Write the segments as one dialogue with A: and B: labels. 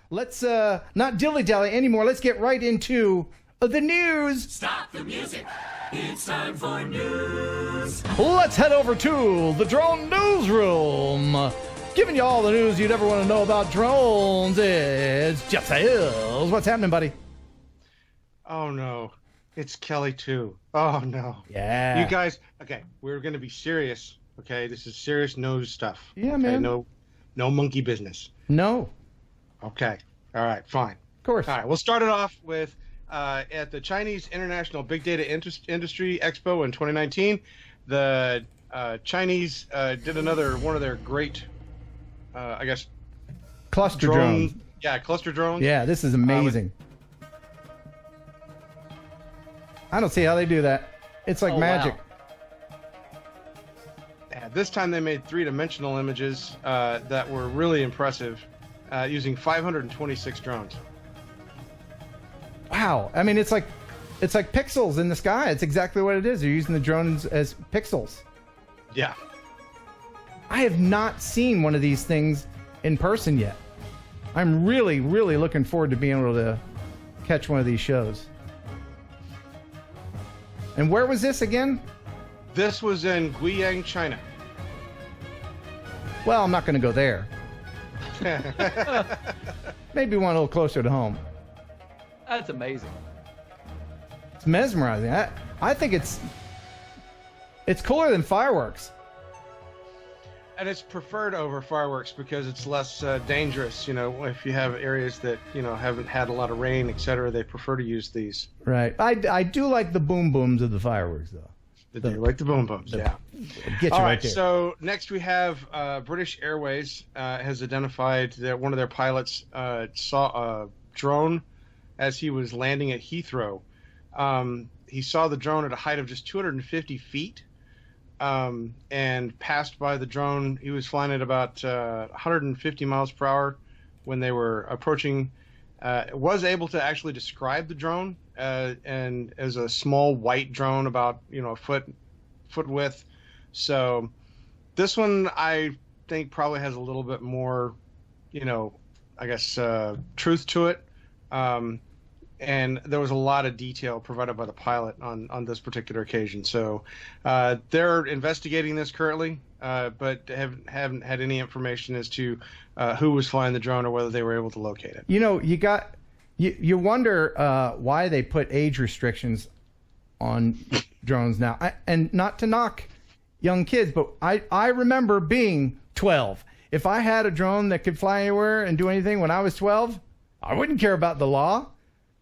A: let's not dilly-dally anymore. Let's get right into the news.
B: Stop the music. It's time for news.
A: Let's head over to the drone newsroom. Giving you all the news you'd ever want to know about drones. It's Jeff Sales. What's happening, buddy?
C: Oh, no. It's Kelly, too. Oh, no.
A: Yeah.
C: You guys, okay, we're going to be serious, okay? This is serious news stuff.
A: Yeah,
C: okay?
A: man.
C: No monkey business.
A: No.
C: Okay. All right, fine.
A: Of course.
C: All right, we'll start it off with at the Chinese International Big Data Industry Expo in 2019, the Chinese did another one of their great, I guess,
A: Cluster drones.
C: Yeah, cluster drones.
A: Yeah, this is amazing. I don't see how they do that. It's like magic.
D: Wow.
C: Yeah, this time they made three-dimensional images that were really impressive using 526 drones.
A: Wow. I mean, it's like pixels in the sky. It's exactly what it is. They're using the drones as pixels.
C: Yeah.
A: I have not seen one of these things in person yet. I'm really, really looking forward to being able to catch one of these shows. And where was this again?
C: This was in Guiyang, China.
A: Well, I'm not going to go there. Maybe one a little closer to home.
D: That's amazing.
A: It's mesmerizing. I think it's cooler than fireworks.
C: And it's preferred over fireworks because it's less dangerous. You know, if you have areas that, you know, haven't had a lot of rain, etc., they prefer to use these.
A: Right. I do like the boom booms of the fireworks, though.
C: You like the boom booms, yeah.
A: Get you
C: All
A: right
C: right,
A: there.
C: so next we have British Airways has identified that one of their pilots saw a drone as he was landing at Heathrow. He saw the drone at a height of just 250 feet. And passed by the drone. He was flying at about 150 miles per hour when they were approaching. Was able to actually describe the drone and as a small white drone about a foot width. So this one I think probably has a little bit more, I guess truth to it. And there was a lot of detail provided by the pilot on this particular occasion. So they're investigating this currently, but haven't had any information as to who was flying the drone or whether they were able to locate it.
A: You wonder why they put age restrictions on drones now. And not to knock young kids, but I remember being 12. If I had a drone that could fly anywhere and do anything when I was 12, I wouldn't care about the law.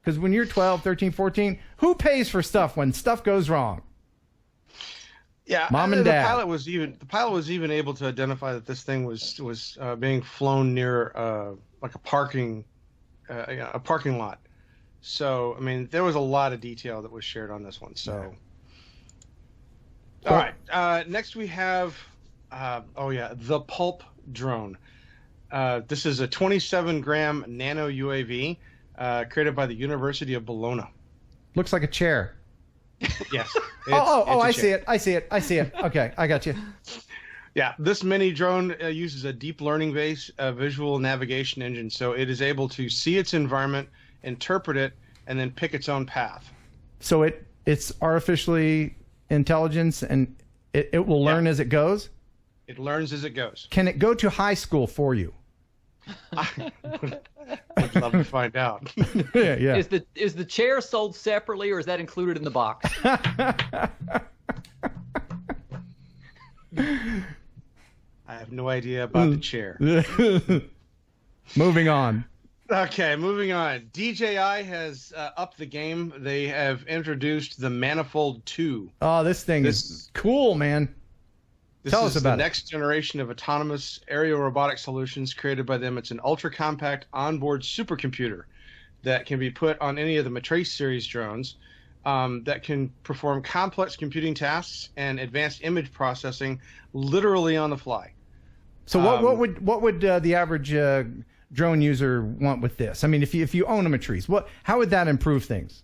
A: Because when you're 12, 13, 14, who pays for stuff when stuff goes wrong?
C: Yeah,
A: Mom and Dad.
C: The pilot was even able to identify that this thing was being flown near like a parking lot. So I mean, there was a lot of detail that was shared on this one. So, all right. Next we have the Pulp drone. This is a 27-gram nano UAV. Created by the University of Bologna.
A: Looks like a chair.
C: Yes.
A: I see it. Okay, I got you.
C: Yeah, this mini drone uses a deep learning based visual navigation engine, so it is able to see its environment, interpret it, and then pick its own path.
A: So it's artificially intelligence, and it will learn as it goes?
C: It learns as it goes.
A: Can it go to high school for you?
C: I'd love to find out.
A: Yeah.
D: Is the chair sold separately, or is that included in the box?
C: I have no idea about the chair.
A: Moving on.
C: Okay, moving on. DJI has upped the game. They have introduced the Manifold 2.
A: Oh, this thing is cool, man. Tell us about
C: the next generation of autonomous aerial robotic solutions created by them. It's an ultra-compact onboard supercomputer that can be put on any of the Matrace series drones that can perform complex computing tasks and advanced image processing literally on the fly.
A: So what would the average drone user want with this? I mean, if you own a Matrice, how would that improve things?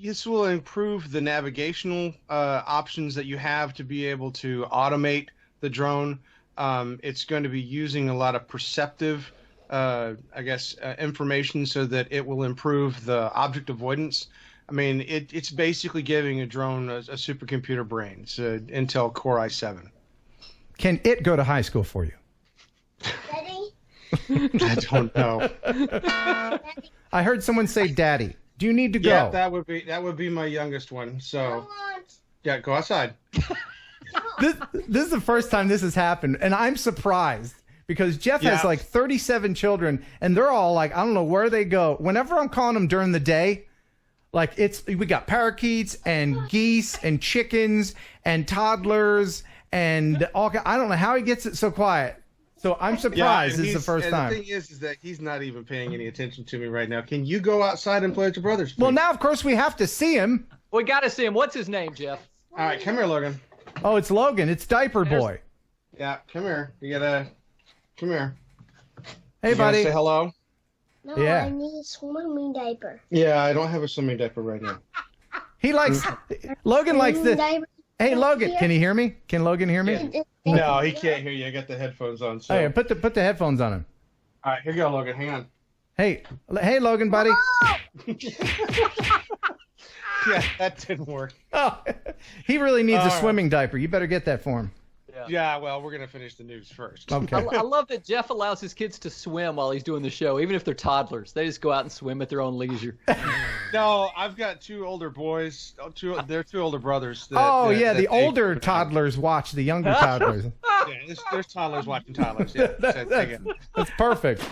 C: This will improve the navigational options that you have to be able to automate the drone. It's going to be using a lot of perceptive information so that it will improve the object avoidance. I mean, it's basically giving a drone a supercomputer brain. It's an Intel Core i7.
A: Can it go to high school for you?
E: Daddy?
C: I don't know.
A: I heard someone say daddy. Do you need to go?
C: Yeah, that would be my youngest one. So yeah, go outside.
A: This is the first time this has happened, and I'm surprised because Jeff has like 37 children, and they're all like, I don't know where they go. Whenever I'm calling them during the day, like we got parakeets and geese and chickens and toddlers and all. I don't know how he gets it so quiet. So I'm surprised this is the first time.
C: The thing is that he's not even paying any attention to me right now. Can you go outside and play with your brothers, please?
A: Well, now, of course, we have to see him.
D: We got to see him. What's his name, Jeff?
C: All right, come here, Logan.
A: Oh, it's Logan. It's Diaper Boy.
C: Yeah, come here. You gotta come here.
A: Hey,
C: You gotta
A: buddy.
C: say hello.
E: No,
A: Yeah.
E: I need a swimming diaper.
C: Yeah, I don't have a swimming diaper right now.
A: He likes. Logan likes
E: Swimming
A: this.
E: diaper.
A: Hey, Logan, can he hear me? Can Logan hear me?
C: No, he can't hear you. I got the headphones on. So.
A: Oh, yeah, put the headphones on him.
C: All right, here you go, Logan. Hang on.
A: Hey, Logan, buddy.
C: Yeah, that didn't work.
A: Oh, he really needs
C: All
A: a
C: right.
A: swimming diaper. You better get that for him.
C: Yeah, well, we're gonna finish the news first.
A: Okay.
D: I love that Jeff allows his kids to swim while he's doing the show, even if they're toddlers. They just go out and swim at their own leisure.
C: No, I've got two older boys. They're two older brothers.
A: The older toddlers watch the younger toddlers.
C: Yeah, there's toddlers watching toddlers. Yeah,
A: That's perfect.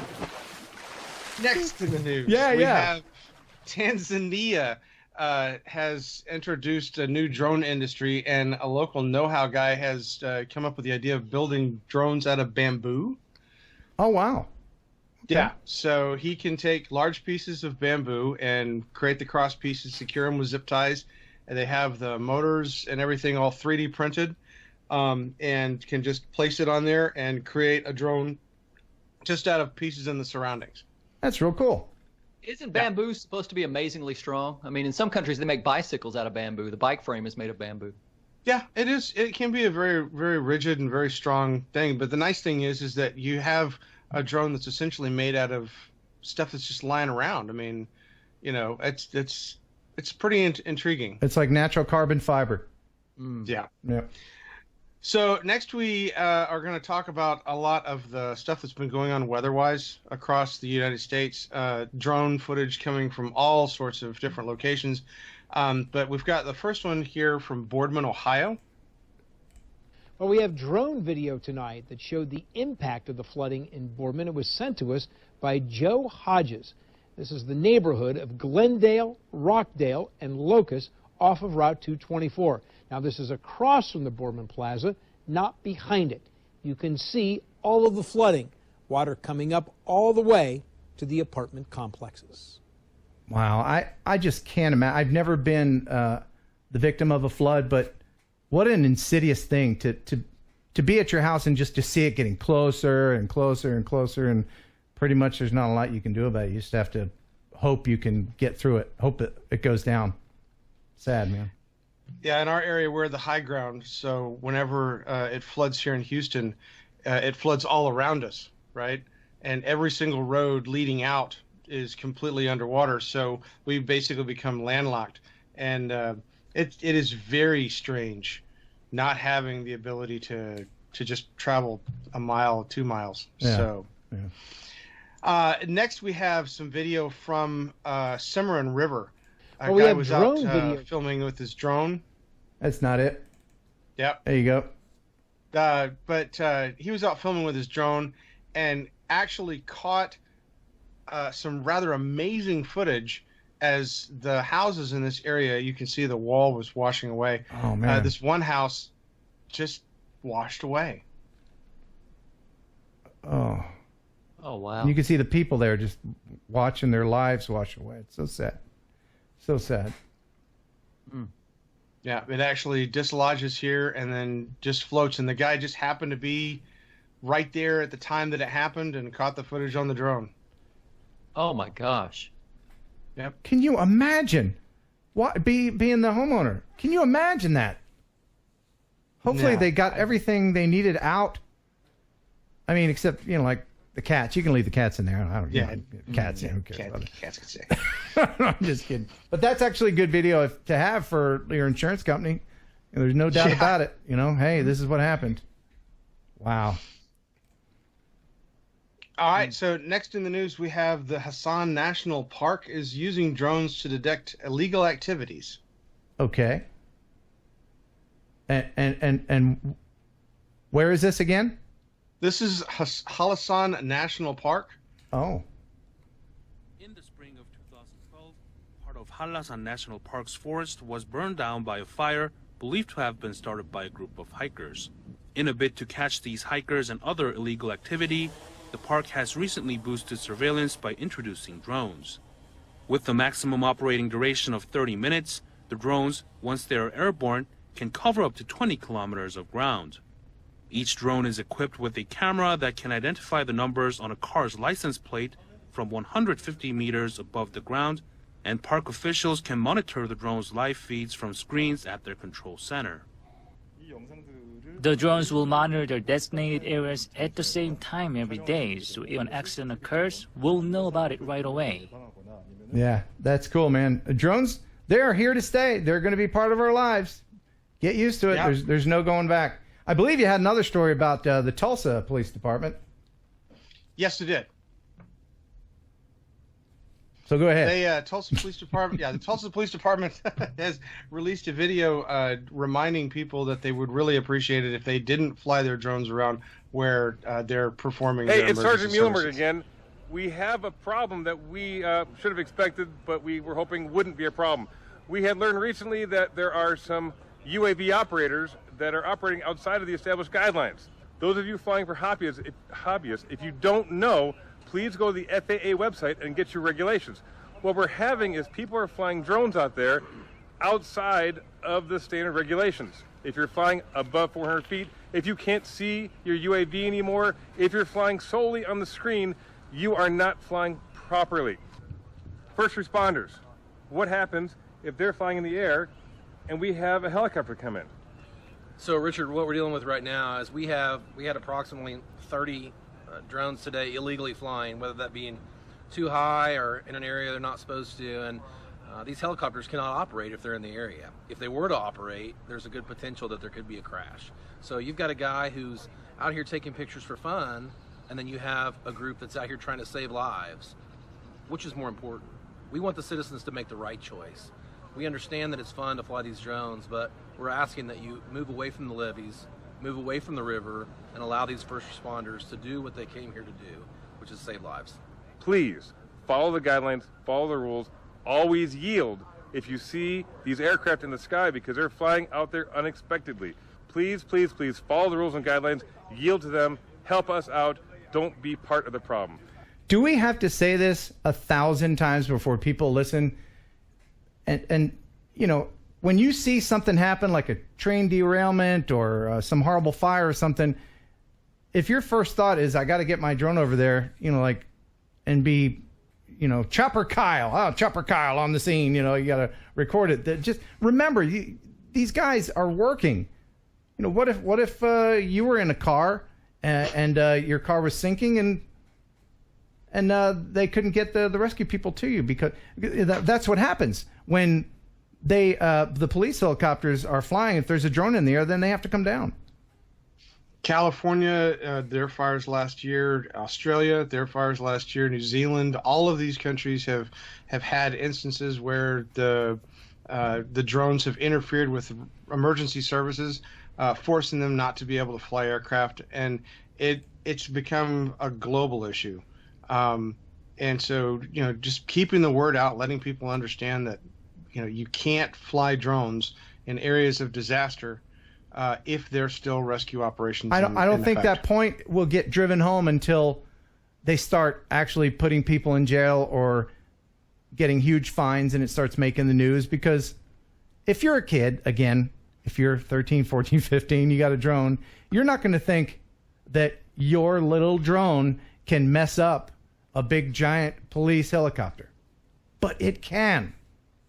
C: Next in the news,
A: Yeah,
C: we
A: yeah.
C: have Tanzania has introduced a new drone industry, and a local know-how guy has come up with the idea of building drones out of bamboo.
A: Oh, wow.
C: Yeah, so he can take large pieces of bamboo and create the cross pieces, secure them with zip ties, and they have the motors and everything all 3D printed, and can just place it on there and create a drone just out of pieces in the surroundings.
A: That's real cool.
D: Isn't bamboo supposed to be amazingly strong? I mean, in some countries they make bicycles out of bamboo. The bike frame is made of bamboo.
C: Yeah, it is. It can be a very, very rigid and very strong thing. But the nice thing is that you have a drone that's essentially made out of stuff that's just lying around. I mean, you know, it's pretty intriguing.
A: It's like natural carbon fiber.
C: Yeah.
A: Yeah.
C: So next we are going to talk about a lot of the stuff that's been going on weather-wise across the United States. Drone footage coming from all sorts of different locations. But we've got the first one here from Boardman, Ohio.
F: Well, we have drone video tonight that showed the impact of the flooding in Boardman. It was sent to us by Joe Hodges. This is the neighborhood of Glendale, Rockdale, and Locust off of Route 224. Now, this is across from the Boardman Plaza, not behind it. You can see all of the flooding, water coming up all the way to the apartment complexes.
A: Wow. I just can't imagine. I've never been the victim of a flood, but what an insidious thing to be at your house and just to see it getting closer and closer and closer, and pretty much there's not a lot you can do about it. You just have to hope you can get through it, hope it goes down. Sad, man.
C: Yeah, in our area, we're the high ground, so whenever it floods here in Houston, it floods all around us, right? And every single road leading out is completely underwater, so we basically become landlocked. And it is very strange not having the ability to just travel a mile, 2 miles.
A: Yeah.
C: So
A: Yeah.
C: next we have some video from Cimarron River. A
F: we
C: guy
F: have
C: was
F: drone
C: out
F: video.
C: filming with his drone.
A: That's not it.
C: Yep.
A: There you go.
C: But he was out filming with his drone and actually caught some rather amazing footage as the houses in this area, you can see the wall was washing away.
A: Oh, man.
C: This one house just washed away.
A: Oh.
D: Oh, wow.
A: You can see the people there just watching their lives wash away. It's so sad. So sad.
C: Yeah, it actually dislodges here and then just floats. And the guy just happened to be right there at the time that it happened and caught the footage on the drone.
D: Oh, my gosh.
C: Yep.
A: Can you imagine being the homeowner? Can you imagine that? Hopefully
C: No.
A: they got everything they needed out. I mean, except, like The cats. You can leave the cats in there. I don't
C: Yeah.
A: know. Cats. Yeah, who cares about it?
C: Cats could say.
A: I'm just kidding. But that's actually a good video to have for your insurance company. There's no doubt about it. Hey, this is what happened. Wow.
C: All right, so next in the news, we have the Hassan National Park is using drones to detect illegal activities.
A: Okay. And where is this again?
C: This is Hassan National Park.
A: Oh.
G: In the spring of 2012, part of Hallasan National Park's forest was burned down by a fire believed to have been started by a group of hikers. In a bid to catch these hikers and other illegal activity, the park has recently boosted surveillance by introducing drones. With the maximum operating duration of 30 minutes, the drones, once they are airborne, can cover up to 20 kilometers of ground. Each drone is equipped with a camera that can identify the numbers on a car's license plate from 150 meters above the ground, and park officials can monitor the drone's live feeds from screens at their control center.
H: The drones will monitor their designated areas at the same time every day, so if an accident occurs, we'll know about it right away.
A: Yeah, that's cool, man. Drones, they're here to stay. They're going to be part of our lives. Get used to it.
C: Yeah.
A: There's no going back. I believe you had another story about the Tulsa Police Department.
C: Yes, it did.
A: So go ahead.
C: The Tulsa Police Department has released a video reminding people that they would really appreciate it if they didn't fly their drones around where they're performing their
I: Hey, it's Sergeant
C: emergency
I: Muhlenberg
C: services.
I: again. We have a problem that we should have expected, but we were hoping wouldn't be a problem. We had learned recently that there are some UAV operators that are operating outside of the established guidelines. Those of you flying for hobbyists, if you don't know, please go to the FAA website and get your regulations. What we're having is people are flying drones out there outside of the standard regulations. If you're flying above 400 feet, if you can't see your UAV anymore, if you're flying solely on the screen, you are not flying properly. First responders, what happens if they're flying in the air and we have a helicopter come in?
J: So, Richard, what we're dealing with right now is we had approximately 30 drones today illegally flying, whether that being too high or in an area they're not supposed to. And these helicopters cannot operate if they're in the area. If they were to operate, there's a good potential that there could be a crash. So you've got a guy who's out here taking pictures for fun, and then you have a group that's out here trying to save lives. Which is more important? We want the citizens to make the right choice. We understand that it's fun to fly these drones, but we're asking that you move away from the levees, move away from the river, and allow these first responders to do what they came here to do, which is save lives.
I: Please follow the guidelines, follow the rules, always yield if you see these aircraft in the sky because they're flying out there unexpectedly. Please, please, please follow the rules and guidelines, yield to them, help us out, don't be part of the problem.
A: Do we have to say this 1,000 times before people listen? And when you see something happen like a train derailment or some horrible fire or something, if your first thought is, I got to get my drone over there, and be, Chopper Kyle on the scene, you got to record it. Just remember, these guys are working. What if you were in a car and your car was sinking and they couldn't get the rescue people to you, because that's what happens when the police helicopters are flying. If there's a drone in the air, then they have to come down.
C: California, their fires last year. Australia, their fires last year. New Zealand, all of these countries have had instances where the drones have interfered with emergency services, forcing them not to be able to fly aircraft, and it's become a global issue. And so, just keeping the word out, letting people understand that, you can't fly drones in areas of disaster if there's still rescue operations.
A: I don't think that point will get driven home until they start actually putting people in jail or getting huge fines and it starts making the news. Because if you're a kid, again, if you're 13, 14, 15, you got a drone, you're not going to think that your little drone can mess up a big giant police helicopter. But it can.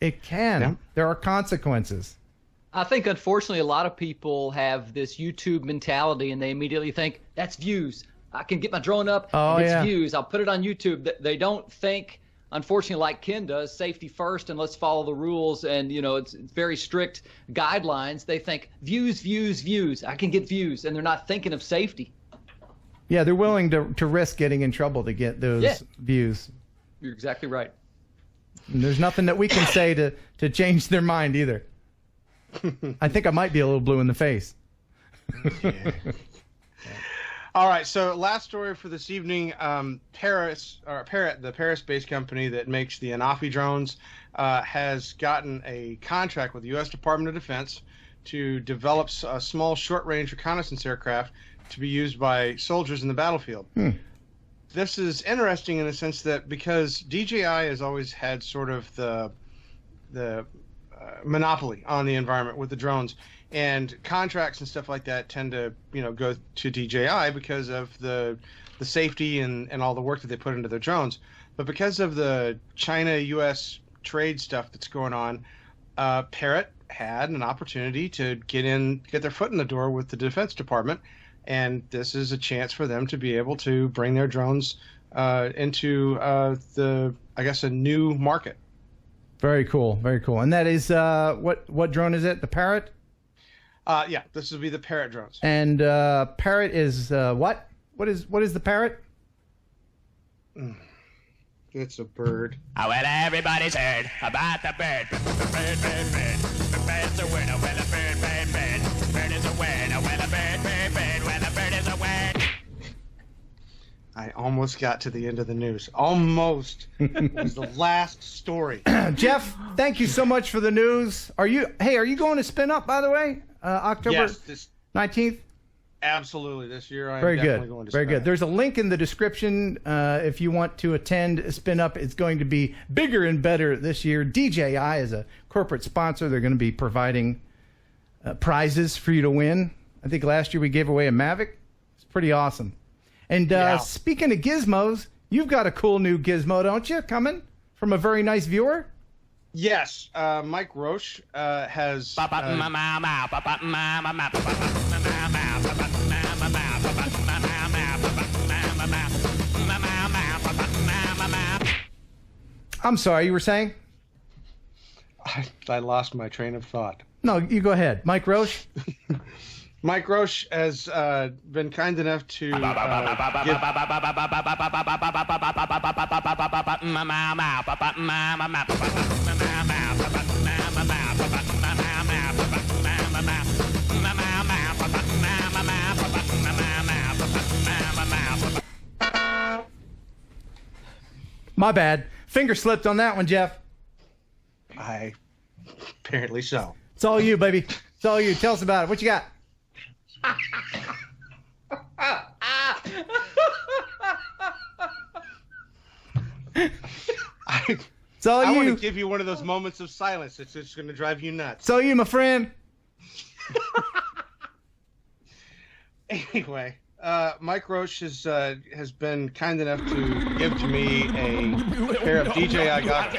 A: It can. Yeah. There are consequences.
D: I think, unfortunately, a lot of people have this YouTube mentality and they immediately think, that's views. I can get my drone up.
A: Oh,
D: and it's
A: yeah.
D: views. I'll put it on YouTube. They don't think, unfortunately, like Ken does, safety first and let's follow the rules. And, you know, it's very strict guidelines. They think views, views, views. I can get views. And they're not thinking of safety.
A: Yeah, they're willing to risk getting in trouble to get those views.
D: You're exactly right.
A: And there's nothing that we can say to change their mind either. I think I might be a little blue in the face.
C: All right, so last story for this evening. Parrot, the Paris-based company that makes the Anafi drones, has gotten a contract with the U.S. Department of Defense to develop a small short-range reconnaissance aircraft to be used by soldiers in the battlefield. This is interesting in the sense that because DJI has always had sort of the monopoly on the environment with the drones, and contracts and stuff like that tend to go to DJI because of the safety and all the work that they put into their drones. But because of the China-U.S. trade stuff that's going on, Parrot had an opportunity to get their foot in the door with the Defense Department. And this is a chance for them to be able to bring their drones into a new market.
A: Very cool, very cool. And that is what drone is it? The Parrot?
C: Yeah, this would be the Parrot drones.
A: And Parrot is what? What is the Parrot?
C: It's a bird.
B: Oh, well, everybody's heard about the bird. Bird. The bird's a winner. Well, a bird. Bird is a winner. Well, a bird. Well, a bird is a winner.
C: I almost got to the end of the news. Almost. It was the last story.
A: Jeff, thank you so much for the news. Are you going to Spin Up, by the way? October 19th?
C: Absolutely. This year I'm
A: Very
C: definitely
A: good.
C: going to
A: Very
C: Spin
A: good.
C: Up.
A: There's a link in the description if you want to attend Spin Up. It's going to be bigger and better this year. DJI is a corporate sponsor. They're going to be providing prizes for you to win. I think last year we gave away a Mavic. It's pretty awesome. And speaking of gizmos, you've got a cool new gizmo, don't you, coming from a very nice viewer?
C: Yes. Mike Roche has...
A: I'm sorry, you were saying?
C: I lost my train of thought.
A: No, you go ahead. Mike Roche?
C: Mike Roche has been kind enough to
A: My bad. Finger slipped on that one, Jeff.
C: Apparently so.
A: It's all you, baby. It's all you. Tell us about it. What you got? It's all
C: I
A: you.
C: want to give you one of those moments of silence that's just going to drive you nuts.
A: It's all you, my friend.
C: Anyway, Mike Roche has been kind enough to give to me a pair of DJI goggles.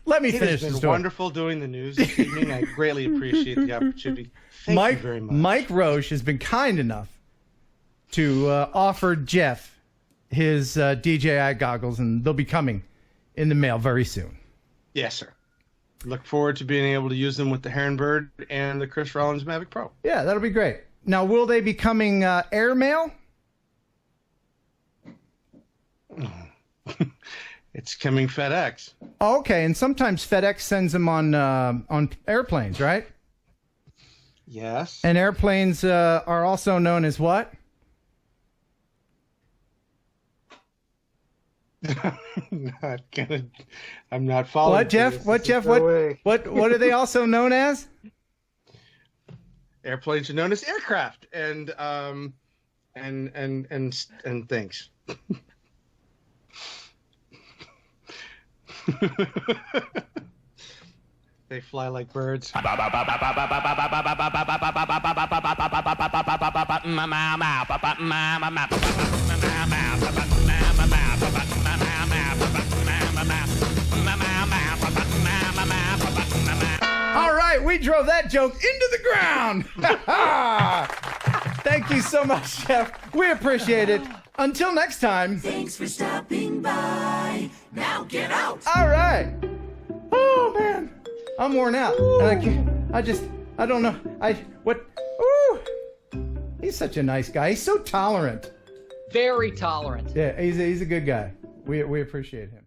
A: Let me
C: It
A: finish
C: has
A: the
C: been
A: story.
C: wonderful doing the news this evening. I greatly appreciate the opportunity. Thank you very much.
A: Mike Roche has been kind enough to offer Jeff his DJI goggles, and they'll be coming in the mail very soon.
C: Yes, sir. Look forward to being able to use them with the Heron Bird and the Chris Rollins Mavic Pro.
A: Yeah, that'll be great. Now, will they be coming airmail?
C: It's coming FedEx.
A: Oh, okay, and sometimes FedEx sends them on airplanes, right?
C: Yes.
A: And airplanes are also known as what?
C: I'm not following.
A: What, Jeff?
C: this.
A: What,
C: This
A: Jeff?
C: is no
A: What?
C: way.
A: What are they also known as?
C: Airplanes are known as aircraft, and things. They fly like birds.
A: All right, we drove that joke into the ground. Thank you so much, Jeff. We appreciate it. Until next time.
K: Thanks for stopping by. Now get out.
A: All right. Oh, man. I'm worn out. And I don't know. Ooh. He's such a nice guy. He's so tolerant.
D: Very tolerant.
A: Yeah, he's a good guy. We appreciate him.